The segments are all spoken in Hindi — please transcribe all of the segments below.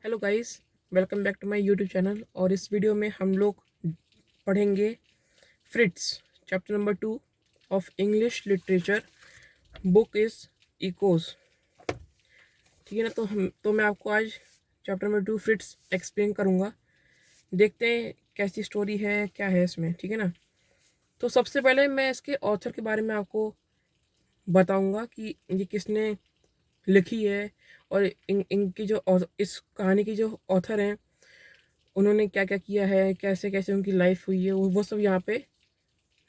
Hello guys, welcome back to my YouTube channel. और इस वीडियो में हम लोग पढ़ेंगे Fritz chapter number 2 of English literature. Book is echoes. ठीक है ना। तो मैं आपको आज चैप्टर नंबर 2 फ्रिट्स एक्सप्लेन करूँगा। देखते हैं कैसी स्टोरी है, क्या है इसमें। ठीक है ना। तो सबसे पहले मैं इसके ऑथर के बारे में आपको बताऊँगा कि ये किसने लिखी है और इनकी जो इस कहानी की जो ऑथर हैं उन्होंने क्या क्या किया है, कैसे कैसे उनकी लाइफ हुई है, वो सब यहाँ पे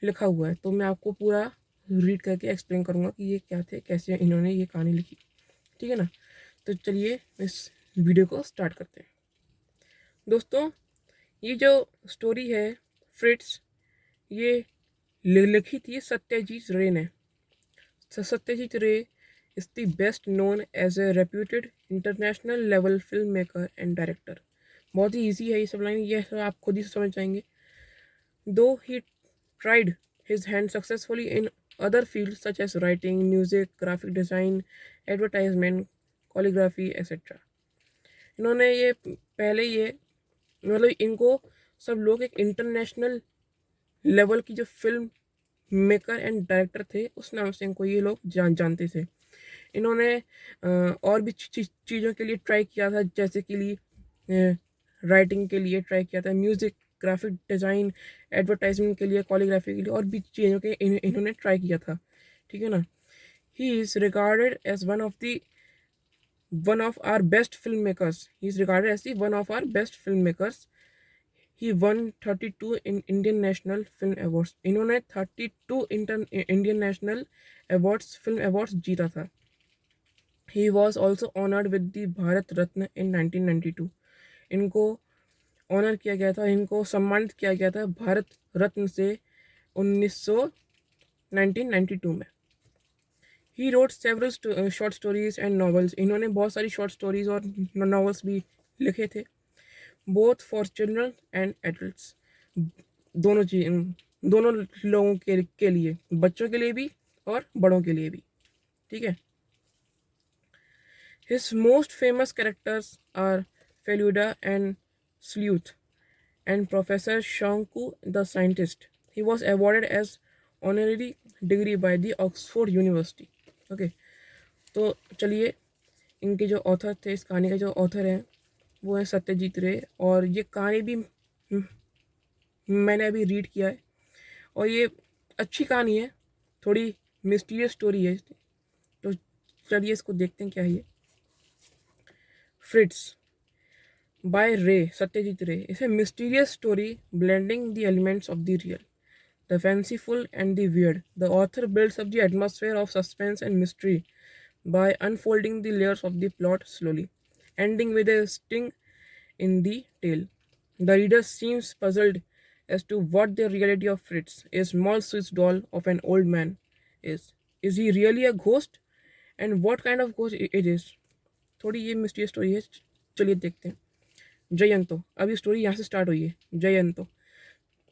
लिखा हुआ है। तो मैं आपको पूरा रीड करके एक्सप्लेन करूँगा कि ये क्या थे, कैसे इन्होंने ये कहानी लिखी। ठीक है ना। तो चलिए इस वीडियो को स्टार्ट करते हैं। दोस्तों, ये जो स्टोरी है फ्रिट्स, ये लिखी थी सत्यजीत रे ने। सत्यजीत रे is the best known as a reputed international level filmmaker and director। बहुत ही ईजी है ये सब लाइन, ये सब आप खुद ही समझ जाएंगे। Though he tried his hand successfully in other fields such as writing, music, graphic design, advertisement, calligraphy, etc। इन्होंने ये पहले ये मतलब इनको सब लोग एक इंटरनेशनल लेवल की जो फिल्म मेकर एंड डायरेक्टर थे उस नाम से इनको ये लोग जानते थे। इन्होंने और भी चीज़ों के लिए ट्राई किया था, जैसे कि लिए राइटिंग के लिए ट्राई किया था, म्यूज़िक, ग्राफिक डिज़ाइन, एडवर्टाइजमेंट के लिए, कोरियोग्राफी के लिए और भी चीज़ों के इन्होंने ट्राई किया था। ठीक है ना। He is regarded as one of our best film makers. He is regarded as the one of our best film makers. He won 32 Indian national film awards. इन्होंने 32 Indian national awards, film awards जीता था। He was also honoured with the Bharat Ratna in 1992। इनको ऑनर किया गया था, इनको सम्मानित किया गया था भारत रत्न से 1992 में। He wrote several short stories and novels. इन्होंने बहुत सारी शॉर्ट स्टोरीज और नॉवेल्स भी लिखे थे, both for children and adults. दोनों चीज, दोनों लोगों के लिए, बच्चों के लिए भी और बड़ों के लिए भी। ठीक है। His most famous characters are Feluda and Sleuth and Professor Shanku the scientist. He was awarded as honorary degree by the Oxford University। Okay. तो चलिए, इनके जो ऑथर थे, इस कहानी का जो ऑथर है वो है सत्यजीत रे। और ये कहानी भी मैंने अभी रीड किया है और ये अच्छी कहानी है, थोड़ी मिस्टीरियस स्टोरी है। तो चलिए इसको देखते हैं क्या है ये। Fritz by Ray, Satyajit Ray, is a mysterious story blending the elements of the real, the fanciful, and the weird. The author builds up the atmosphere of suspense and mystery by unfolding the layers of the plot slowly, ending with a sting in the tale. The reader seems puzzled as to what the reality of Fritz, a small Swiss doll of an old man, is. Is he really a ghost? And what kind of ghost it is? थोड़ी ये मिस्टीरियस स्टोरी है, चलिए देखते हैं। जयंतो, अभी स्टोरी यहाँ से स्टार्ट हुई है।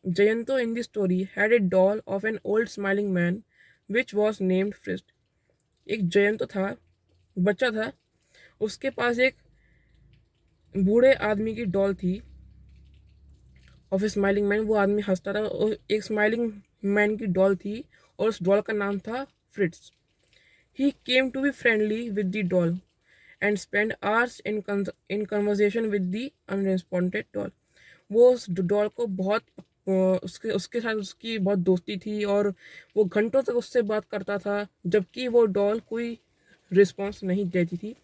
Jayanto in this story had a doll of an old smiling man which was named Fritz. एक जयंतो था, बच्चा था, उसके पास एक बूढ़े आदमी की डॉल थी ऑफ ए स्माइलिंग मैन। वो आदमी हंसता था और एक स्माइलिंग मैन की डॉल थी और उस डॉल का नाम था Fritz. He came to be friendly with the doll and spend hours in conversation with the unresponded doll। वो उस डॉल को बहुत उसके साथ उसकी बहुत दोस्ती थी और वो घंटों तक उससे बात करता था, जबकि वो डॉल कोई रिस्पॉन्स नहीं देती थी।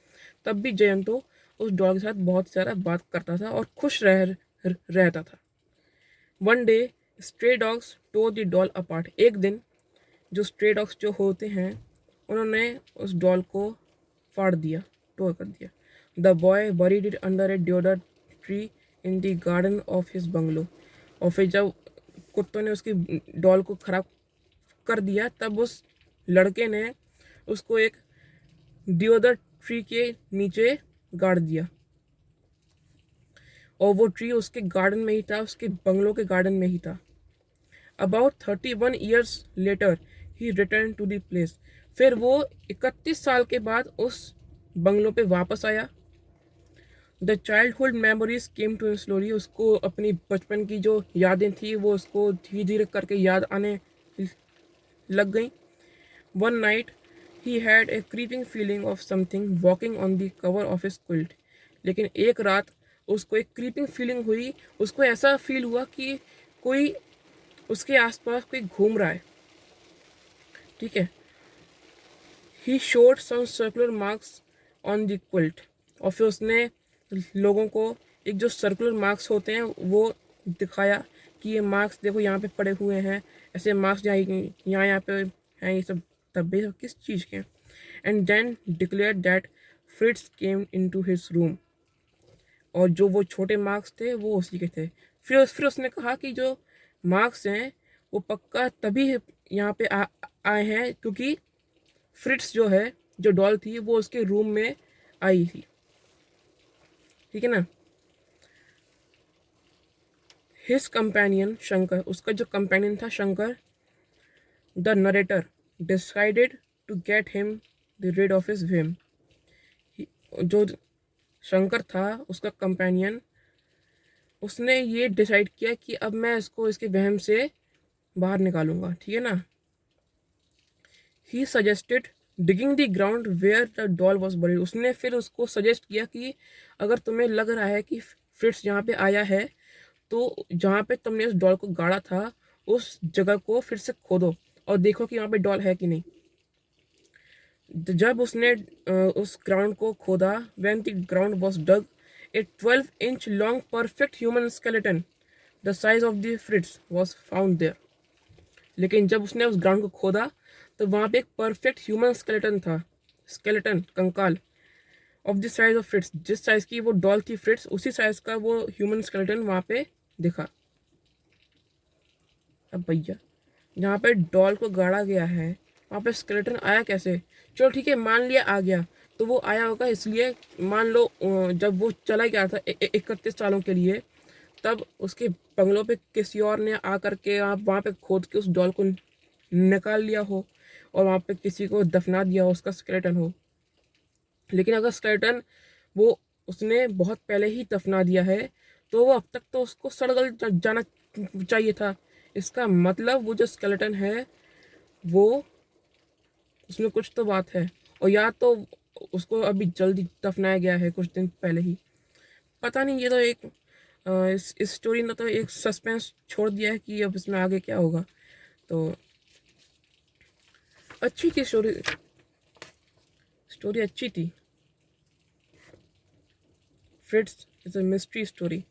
तब भी जयंतो उस डॉल के साथ बहुत ज़्यादा बात करता था और खुश रहता था। One day stray dogs tour the doll apart. एक दिन जो स्ट्रे डॉग्स जो होते हैं उन्होंने उस डॉल को फाड़ दिया, टोर कर दिया। The boy buried it under A deodar tree in the garden of his bungalow. और फिर जब कुत्तों ने उसकी डॉल को खराब कर दिया तब उस लड़के ने उसको एक डिओडर ट्री के नीचे गाड़ दिया और वो ट्री उसके गार्डन में ही था, उसके बंगलो के गार्डन में ही था। About 31 years later he return to the place. फिर वो 31 साल के बाद उस बंगलो पे वापस आया। The childhood memories came to slowly, उसको अपनी बचपन की जो यादें थी वो उसको धीरे धीरे करके याद आने लग गई. One night, he had a creeping feeling of something walking on the cover of his quilt. लेकिन एक रात उसको एक क्रीपिंग फीलिंग हुई. उसको ऐसा फील हुआ कि कोई उसके आसपास कोई घूम रहा है. ठीक है. ही showed some circular marks on the quilt. और फिर उसने लोगों को एक जो सर्कुलर मार्क्स होते हैं वो दिखाया कि ये मार्क्स देखो यहाँ पे पड़े हुए हैं. ऐसे मार्क्स यहाँ पे हैं. ये सब धब्बे सब किस चीज़ के. And then declare that Fritz came into his room. और जो वो छोटे मार्क्स थे वो उसी के थे. फिर उसने कहा कि जो मार्क्स हैं वो पक्का तभी यहाँ पे आए हैं क्योंकि फ्रिट्स जो है, जो डॉल थी, वो उसके रूम में आई थी. ठीक है ना. हिज कंपेनियन शंकर, उसका जो कंपेनियन था Shankar, the narrator decided to get him the rid of his whim. जो शंकर था उसका कंपेनियन, उसने ये डिसाइड किया कि अब मैं इसको इसके वहम से बाहर निकालूंगा. ठीक है ना. He suggested digging the ground where the doll was buried. उसने फिर उसको सजेस्ट किया कि अगर तुम्हें लग रहा है कि फ्रिट्स यहाँ पे आया है तो जहाँ पे तुमने उस डॉल को गाड़ा था उस जगह को फिर से खोदो और देखो कि यहाँ पे डॉल है कि नहीं. जब उसने उस ग्राउंड को खोदा, when the ground was dug, a 12-inch long perfect human skeleton the size of the Fritz was found there. लेकिन जब उसने उस ग्राउंड को खोदा तो वहाँ पे एक परफेक्ट ह्यूमन स्केलेटन था. स्केलेटन, कंकाल, ऑफ द साइज ऑफ फ्रिट्स. जिस साइज की वो डॉल थी फ्रिट्स, उसी साइज का वो ह्यूमन स्केलेटन वहाँ पे दिखा. अब भैया जहाँ पे डॉल को गाड़ा गया है वहाँ पे स्केलेटन आया कैसे. चलो ठीक है, मान लिया आ गया तो वो आया होगा इसलिए. मान लो जब वो चला गया था 31 सालों के लिए, तब उसके बंगलों पे किसी और ने आकर के आप वहाँ पे खोद के उस डॉल को निकाल लिया हो और वहाँ पे किसी को दफना दिया हो, उसका स्केलेटन हो. लेकिन अगर स्केलेटन वो उसने बहुत पहले ही दफना दिया है तो वो अब तक तो उसको सड़ गल जाना चाहिए था. इसका मतलब वो जो स्केलेटन है वो उसमें कुछ तो बात है. और या तो उसको अभी जल्दी दफनाया गया है कुछ दिन पहले ही. पता नहीं. ये तो एक इस स्टोरी ने तो एक सस्पेंस छोड़ दिया है कि अब इसमें आगे क्या होगा. तो अच्छी थी स्टोरी. स्टोरी अच्छी थी. फ्रिट्स इज अ मिस्ट्री स्टोरी.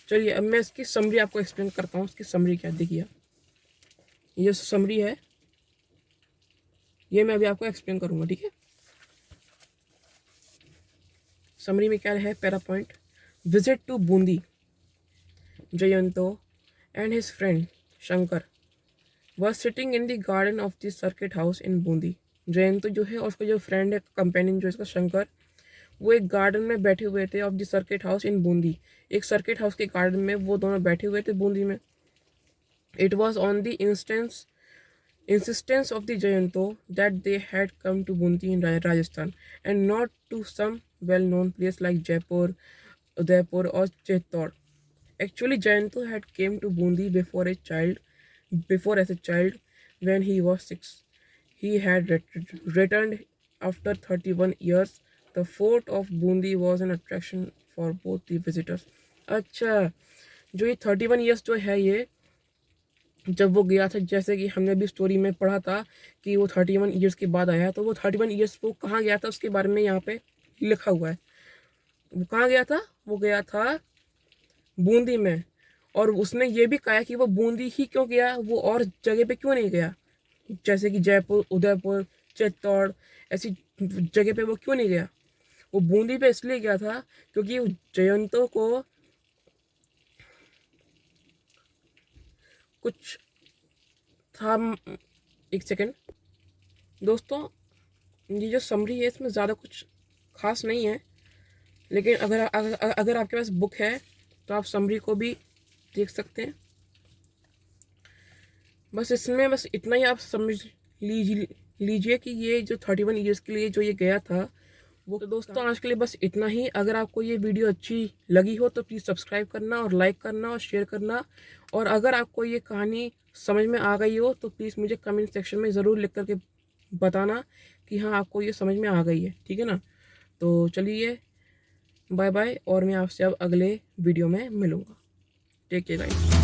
चलिए अब मैं इसकी समरी आपको एक्सप्लेन करता हूँ. इसकी समरी क्या देखिए. ये समरी है, ये मैं अभी आपको एक्सप्लेन करूँगा. ठीक है. समरी में क्या है. Para point. Visit to Bundi. Jayanto and his friend Shankar was sitting in the garden of the circuit house in Bundi. Jayanto जो है और उसका जो फ्रेंड है, कंपेनियन जो इसका शंकर, वो एक गार्डन में बैठे हुए थे of the circuit house in Bundi. एक सर्किट हाउस के गार्डन में वो दोनों बैठे हुए थे बूंदी में. It was on the insistence of the Jayanto that they had come to Bundi in Rajasthan and not to some well-known place like Jaipur, Udaipur or Chittor. Actually, Jayanto had came to Bundi before as a child when he was 6. He had returned after 31 years. The fort of Bundi was an attraction for both the visitors. अच्छा, जो ये 31 ईयर्स जो है ये जब वो गया था, जैसे कि हमने भी स्टोरी में पढ़ा था कि वो 31 ईयर्स के बाद आया, तो वो 31 ईयर्स वो कहाँ गया था उसके बारे में यहाँ पे लिखा हुआ है. वो कहाँ गया था. वो गया था बूंदी में. और उसने ये भी कहा कि वो बूंदी ही क्यों गया, वो और जगह पे क्यों नहीं गया, जैसे कि जयपुर, उदयपुर, चित्तौड़ ऐसी जगह पे वो क्यों नहीं गया. वो बूंदी पे इसलिए गया था क्योंकि जयंतो को कुछ था. एक सेकेंड दोस्तों, ये जो समरी है इसमें ज़्यादा कुछ खास नहीं है, लेकिन अगर आपके पास बुक है तो आप समरी को भी देख सकते हैं. बस इसमें बस इतना ही आप समझ लीजिए कि ये जो 31 ईयर्स के लिए जो ये गया था वो। तो दोस्तों आज के लिए बस इतना ही। अगर आपको ये वीडियो अच्छी लगी हो तो प्लीज़ सब्सक्राइब करना और लाइक करना और शेयर करना। और अगर आपको ये कहानी समझ में आ गई हो तो प्लीज़ मुझे कमेंट सेक्शन में ज़रूर लिख करके बताना कि हाँ आपको ये समझ में आ गई है, ठीक है ना। तो चलिए बाय बाय, और मैं आपसे अब अगले वीडियो में मिलूँगा। Take care guys.